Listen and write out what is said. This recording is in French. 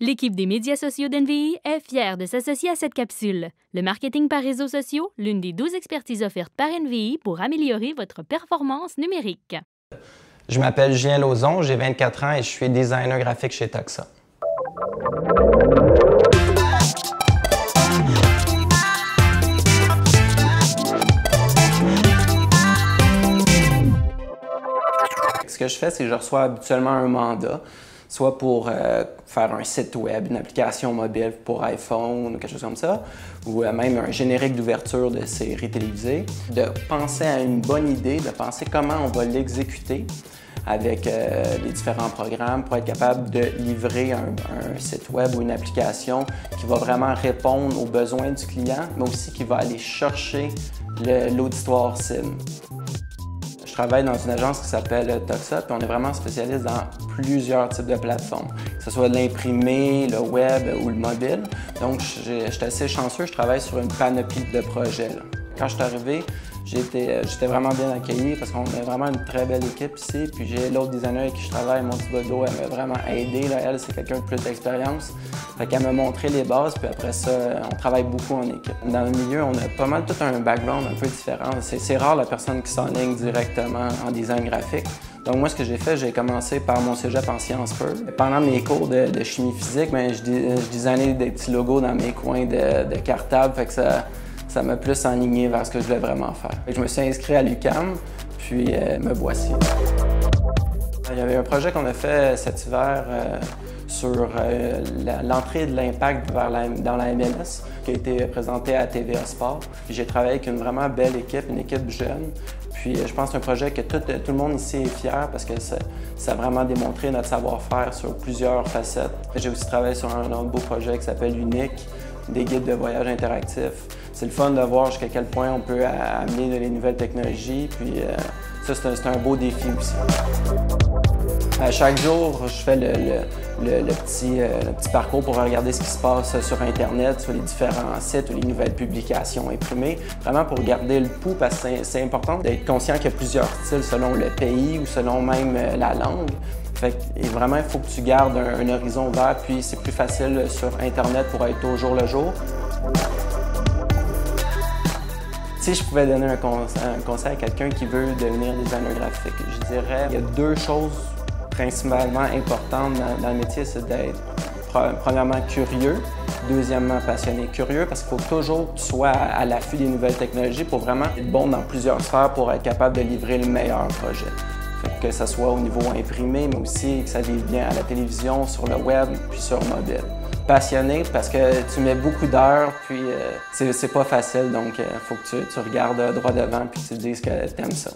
L'équipe des médias sociaux d'NVI est fière de s'associer à cette capsule. Le marketing par réseaux sociaux, l'une des 12 expertises offertes par NVI pour améliorer votre performance numérique. Je m'appelle Julien Lauzon, j'ai 24 ans et je suis designer graphique chez Toxa. Ce que je fais, c'est que je reçois habituellement un mandat, soit pour faire un site web, une application mobile pour iPhone ou quelque chose comme ça, ou même un générique d'ouverture de séries télévisées. De penser à une bonne idée, de penser comment on va l'exécuter avec les différents programmes pour être capable de livrer un site web ou une application qui va vraiment répondre aux besoins du client, mais aussi qui va aller chercher l'auditoire cible. Je travaille dans une agence qui s'appelle Toxa, puis on est vraiment spécialiste dans plusieurs types de plateformes, que ce soit l'imprimé, le web ou le mobile. Donc, j'étais assez chanceux, je travaille sur une panoplie de projets. Là. Quand je suis arrivé, j'étais vraiment bien accueilli parce qu'on a vraiment une très belle équipe ici. Puis j'ai l'autre designer avec qui je travaille, mon Thibodeau, elle m'a vraiment aidé. Là. Elle, c'est quelqu'un de plus d'expérience. Fait qu'elle m'a montré les bases, puis après ça, on travaille beaucoup en équipe. Dans le milieu, on a pas mal tout un background un peu différent. C'est rare la personne qui s'enligne directement en design graphique. Donc moi, ce que j'ai fait, j'ai commencé par mon cégep en Sciences Po. Pendant mes cours de chimie physique, bien, je designais des petits logos dans mes coins de cartable. Fait que ça m'a plus enligné vers ce que je voulais vraiment faire. Je me suis inscrit à l'UQAM, puis me voici. Il y avait un projet qu'on a fait cet hiver sur l'entrée de l'impact dans la MLS, qui a été présenté à TVA Sport. J'ai travaillé avec une vraiment belle équipe, une équipe jeune. Puis je pense que c'est un projet que tout le monde ici est fier parce que ça a vraiment démontré notre savoir-faire sur plusieurs facettes. J'ai aussi travaillé sur un autre beau projet qui s'appelle Unique, des guides de voyage interactifs. C'est le fun de voir jusqu'à quel point on peut amener les nouvelles technologies, puis ça, c'est un beau défi aussi. Chaque jour, je fais le petit parcours pour regarder ce qui se passe sur Internet, sur les différents sites ou les nouvelles publications imprimées, vraiment pour garder le pouls, parce que c'est important d'être conscient qu'il y a plusieurs styles selon le pays ou selon même la langue. Fait que, vraiment, il faut que tu gardes un horizon ouvert, puis c'est plus facile sur Internet pour être au jour le jour. Si je pouvais donner un conseil à quelqu'un qui veut devenir designer graphique, je dirais qu'il y a deux choses principalement importantes dans le métier, c'est d'être premièrement curieux, deuxièmement passionné. Curieux parce qu'il faut toujours que tu sois à l'affût des nouvelles technologies pour vraiment être bon dans plusieurs sphères pour être capable de livrer le meilleur projet. Que ce soit au niveau imprimé, mais aussi que ça vive bien à la télévision, sur le web, puis sur mobile. Passionné parce que tu mets beaucoup d'heures, puis c'est pas facile, donc il faut que tu regardes droit devant puis que tu te dises que tu aimes ça.